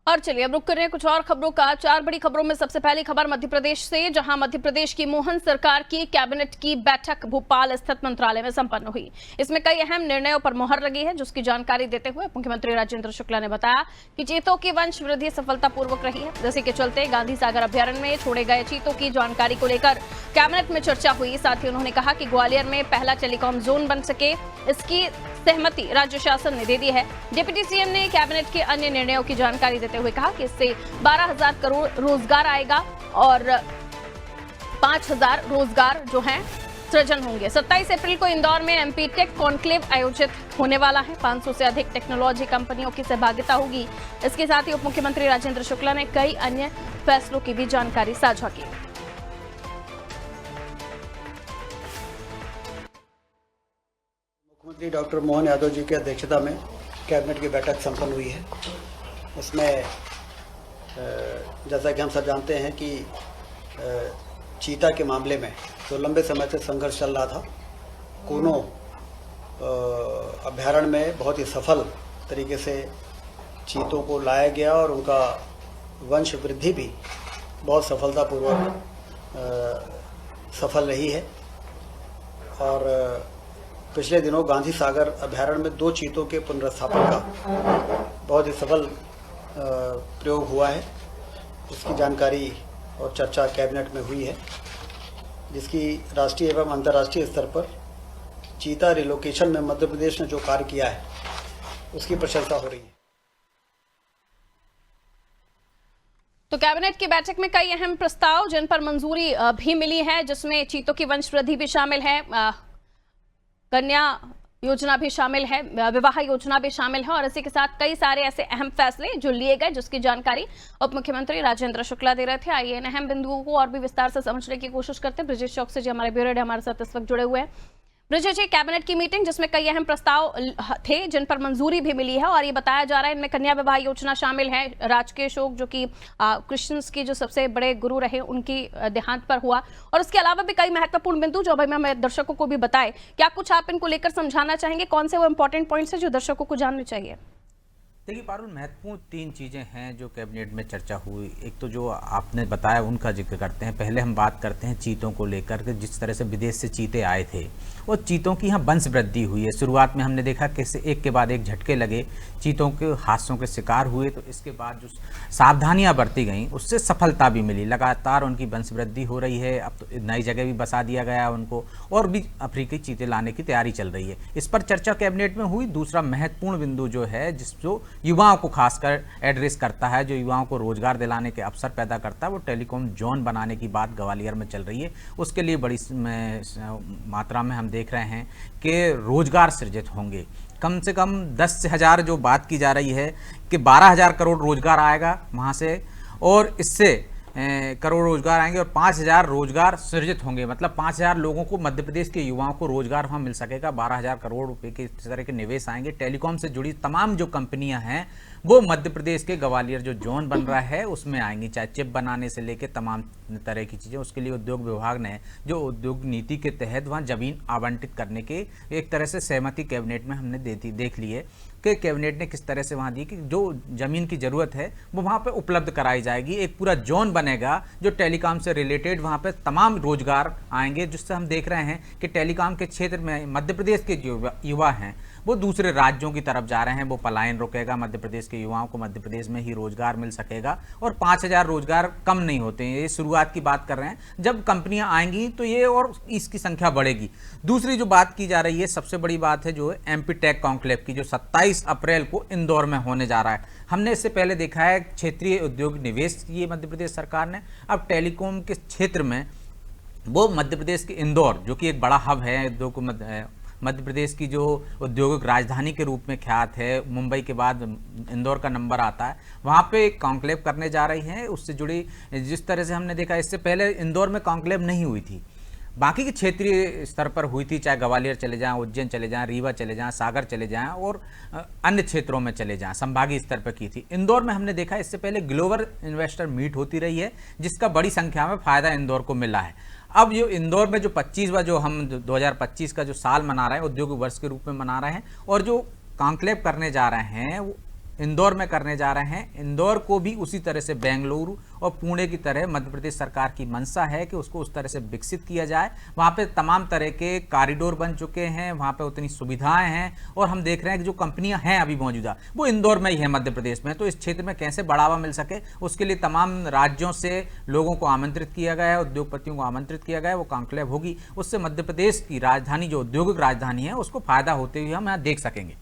और चलिए अब रुक कर रहे हैं कुछ और खबरों का। चार बड़ी खबरों में सबसे पहली खबर मध्य प्रदेश से, जहां मध्य प्रदेश की मोहन सरकार की कैबिनेट की बैठक भोपाल स्थित मंत्रालय में संपन्न हुई। इसमें कई अहम निर्णयों पर मुहर लगी है, जिसकी जानकारी देते हुए मुख्यमंत्री राजेंद्र शुक्ला ने बताया कि चीतों की वंश वृद्धि सफलतापूर्वक रही है, जिसके के चलते गांधी सागर अभ्यारण्य में छोड़े गए चीतों की जानकारी को लेकर कैबिनेट में चर्चा हुई। साथ ही उन्होंने कहा कि ग्वालियर में पहला टेलीकॉम जोन बन सके, इसकी सहमति राज्य शासन ने दे दी है। डिप्टी सीएम ने कैबिनेट के अन्य निर्णयों की जानकारी देते हुए कहा कि इससे 12,000 करोड़ रोजगार आएगा और 5,000 रोजगार जो हैं सृजन होंगे। 27 अप्रैल को इंदौर में एमपी टेक कॉन्क्लेव आयोजित होने वाला है। 500 से अधिक टेक्नोलॉजी कंपनियों की सहभागिता होगी। इसके साथ ही उप मुख्यमंत्री राजेंद्र शुक्ला ने कई अन्य फैसलों की भी जानकारी साझा की। मुख्यमंत्री डॉक्टर मोहन यादव जी की अध्यक्षता में कैबिनेट की बैठक संपन्न हुई है। उसमें जैसा कि हम सब जानते हैं कि चीता के मामले में जो लंबे समय से संघर्ष चल रहा था, कूनो अभ्यारण्य में बहुत ही सफल तरीके से चीतों को लाया गया और उनका वंश वृद्धि भी बहुत सफलतापूर्वक सफल रही है। और पिछले दिनों गांधी सागर अभ्यारण्य में 2 चीतों के पुनर्स्थापन का बहुत ही सफल प्रयोग हुआ है। इसकी जानकारी और चर्चा कैबिनेट में हुई है, जिसकी राष्ट्रीय एवं अंतर्राष्ट्रीय स्तर पर चीता रिलोकेशन में मध्य प्रदेश ने जो कार्य किया है उसकी प्रशंसा हो रही है। तो कैबिनेट की बैठक में कई अहम प्रस्ताव जिन पर मंजूरी भी मिली है, जिसमें चीतों की वंश वृद्धि भी शामिल है, कन्या योजना भी शामिल है, विवाह योजना भी शामिल है और इसी के साथ कई सारे ऐसे अहम फैसले जो लिए गए, जिसकी जानकारी उप मुख्यमंत्री राजेंद्र शुक्ला दे रहे थे। आइए इन अहम बिंदुओं को और भी विस्तार से समझने की कोशिश करते हैं। ब्रिजेश चौक से जी हमारे ब्यूरो हेड हमारे साथ इस वक्त जुड़े हुए हैं। ब्रिजेश जी, कैबिनेट की मीटिंग जिसमें कई अहम प्रस्ताव थे जिन पर मंजूरी भी मिली है और ये बताया जा रहा है इनमें कन्या विवाह योजना शामिल है। राजकीय शोक जो कि क्रिश्चियंस के जो सबसे बड़े गुरु रहे उनकी देहांत पर हुआ और उसके अलावा भी कई महत्वपूर्ण बिंदु जो अभी हमें दर्शकों को भी बताए। क्या कुछ आप इनको लेकर समझाना चाहेंगे? कौन से वो इंपॉर्टेंट पॉइंट्स है जो दर्शकों को जानने चाहिए? देखिए पारुल, महत्वपूर्ण 3 चीज़ें हैं जो कैबिनेट में चर्चा हुई। एक तो जो आपने बताया उनका जिक्र करते हैं। पहले हम बात करते हैं चीतों को लेकर के, जिस तरह से विदेश से चीते आए थे और चीतों की यहाँ वंश वृद्धि हुई है। शुरुआत में हमने देखा कि एक के बाद एक झटके लगे, चीतों के हादसों के शिकार हुए, तो इसके बाद जो सावधानियाँ बरती गई उससे सफलता भी मिली। लगातार उनकी वंश वृद्धि हो रही है। अब तो नई जगह भी बसा दिया गया उनको और भी अफ्रीकी चीते लाने की तैयारी चल रही है। इस पर चर्चा कैबिनेट में हुई। दूसरा महत्वपूर्ण बिंदु जो है जो युवाओं को खासकर एड्रेस करता है, जो युवाओं को रोजगार दिलाने के अवसर पैदा करता है, वो टेलीकॉम जोन बनाने की बात ग्वालियर में चल रही है। उसके लिए बड़ी मात्रा में हम देख रहे हैं कि रोजगार सृजित होंगे। कम से कम 10,000 जो बात की जा रही है कि 12,000 करोड़ रोजगार आएगा वहाँ से और इससे करोड़ रोजगार आएंगे और 5,000 रोजगार सृजित होंगे। मतलब 5,000 लोगों को, मध्य प्रदेश के युवाओं को रोजगार वहाँ मिल सकेगा। 12,000 करोड़ रुपए के इस तरह के निवेश आएंगे। टेलीकॉम से जुड़ी तमाम जो कंपनियां हैं वो मध्य प्रदेश के ग्वालियर जो जोन बन रहा है उसमें आएंगी, चाहे चिप बनाने से लेकर तमाम तरह की चीज़ें। उसके लिए उद्योग विभाग ने जो उद्योग नीति के तहत वहाँ जमीन आवंटित करने के एक तरह से सहमति कैबिनेट में हमने देख ली है कि कैबिनेट ने किस तरह से वहाँ दी कि जो ज़मीन की ज़रूरत है वो वहाँ पे उपलब्ध कराई जाएगी। एक पूरा जोन बनेगा जो टेलीकॉम से रिलेटेड, वहाँ पे तमाम रोजगार आएंगे, जिससे हम देख रहे हैं कि टेलीकॉम के क्षेत्र में मध्य प्रदेश के जो युवा हैं वो दूसरे राज्यों की तरफ जा रहे हैं। वो पलायन रुकेगा, मध्य प्रदेश के युवाओं को मध्य प्रदेश में ही रोजगार मिल सकेगा और 5,000 रोजगार कम नहीं होते हैं। ये शुरुआत की बात कर रहे हैं। जब कंपनियां आएंगी तो ये और इसकी संख्या बढ़ेगी। दूसरी जो बात की जा रही है, सबसे बड़ी बात है जो एमपी टेक कॉन्क्लेव की, जो 27 अप्रैल को इंदौर में होने जा रहा है। हमने इससे पहले देखा है क्षेत्रीय उद्योग निवेश किए मध्य प्रदेश सरकार ने। अब टेलीकॉम के क्षेत्र में वो मध्य प्रदेश के इंदौर, जो कि एक बड़ा हब है उद्योग, मध्य प्रदेश की जो औद्योगिक राजधानी के रूप में ख्यात है, मुंबई के बाद इंदौर का नंबर आता है, वहाँ पे कॉन्क्लेव करने जा रही हैं। उससे जुड़ी जिस तरह से हमने देखा, इससे पहले इंदौर में कॉन्क्लेव नहीं हुई थी, बाकी के क्षेत्रीय स्तर पर हुई थी, चाहे ग्वालियर चले जाएं, उज्जैन चले जाएं, रीवा चले जाएं, सागर चले जाएं और अन्य क्षेत्रों में चले जाएं, संभागीय स्तर पर की थी। इंदौर में हमने देखा इससे पहले ग्लोबल इन्वेस्टर मीट होती रही है, जिसका बड़ी संख्या में फायदा इंदौर को मिला है। अब ये इंदौर में जो 25वां जो हम 2025 का जो साल मना रहे हैं, उद्योग वर्ष के रूप में मना रहे हैं, और जो कॉन्क्लेव करने जा रहे हैं इंदौर में करने जा रहे हैं। इंदौर को भी उसी तरह से बेंगलुरु और पुणे की तरह मध्य प्रदेश सरकार की मंशा है कि उसको उस तरह से विकसित किया जाए। वहाँ पे तमाम तरह के कॉरिडोर बन चुके हैं, वहाँ पे उतनी सुविधाएं हैं और हम देख रहे हैं कि जो कंपनियां हैं अभी मौजूदा वो इंदौर में ही है मध्य प्रदेश में। तो इस क्षेत्र में कैसे बढ़ावा मिल सके उसके लिए तमाम राज्यों से लोगों को आमंत्रित किया गया है, उद्योगपतियों को आमंत्रित किया गया है। वो कॉन्क्लेव होगी, उससे मध्य प्रदेश की राजधानी जो औद्योगिक राजधानी है उसको फायदा होते हुए हम यहाँ देख सकेंगे।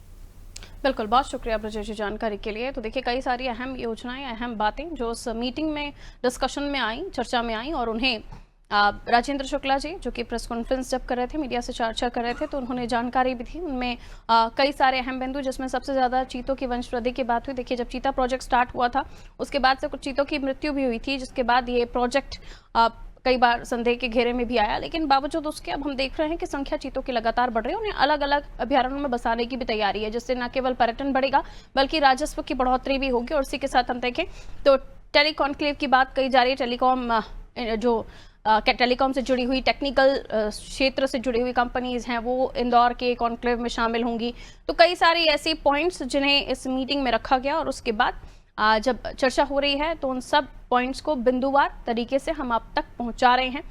बिल्कुल, बहुत शुक्रिया ब्रजेश जी जानकारी के लिए। तो देखिए कई सारी अहम योजनाएं, अहम बातें जो उस मीटिंग में डिस्कशन में आई, चर्चा में आई, और उन्हें राजेंद्र शुक्ला जी जो कि प्रेस कॉन्फ्रेंस जब कर रहे थे, मीडिया से चर्चा कर रहे थे, तो उन्होंने जानकारी भी थी। उनमें कई सारे अहम बिंदु, जिसमें सबसे ज़्यादा चीतों की वंशवृद्धि की बात हुई। देखिए जब चीता प्रोजेक्ट स्टार्ट हुआ था उसके बाद से कुछ चीतों की मृत्यु भी हुई थी, जिसके बाद ये प्रोजेक्ट कई बार संदेह के घेरे में भी आया, लेकिन बावजूद उसके अब हम देख रहे हैं कि संख्या चीतों की लगातार बढ़ रही है। उन्हें अलग अलग अभ्यारण्यों में बसाने की भी तैयारी है, जिससे न केवल पर्यटन बढ़ेगा बल्कि राजस्व की बढ़ोतरी भी होगी। और इसी के साथ हम देखें तो टेलीकॉन्क्लेव की बात कही जा रही है। टेलीकॉम से जुड़ी हुई, टेक्निकल क्षेत्र से जुड़ी हुई कंपनीज हैं वो इंदौर के कॉन्क्लेव में शामिल होंगी। तो कई सारे ऐसे पॉइंट्स जिन्हें इस मीटिंग में रखा गया, और उसके बाद जब चर्चा हो रही है तो उन सब पॉइंट्स को बिंदुवार तरीके से हम आप तक पहुंचा रहे हैं,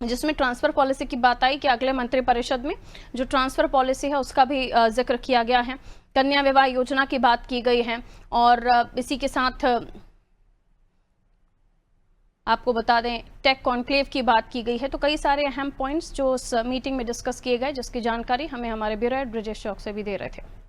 जिसमें ट्रांसफर पॉलिसी की बात आई कि अगले मंत्रिपरिषद में जो ट्रांसफर पॉलिसी है उसका भी जिक्र किया गया है। कन्या विवाह योजना की बात की गई है, और इसी के साथ आपको बता दें टेक कॉन्क्लेव की बात की गई है। तो कई सारे अहम पॉइंट्स जो उस मीटिंग में डिस्कस किए गए, जिसकी जानकारी हमें हमारे ब्यूरो हेड ब्रजेश चौक से भी दे रहे थे।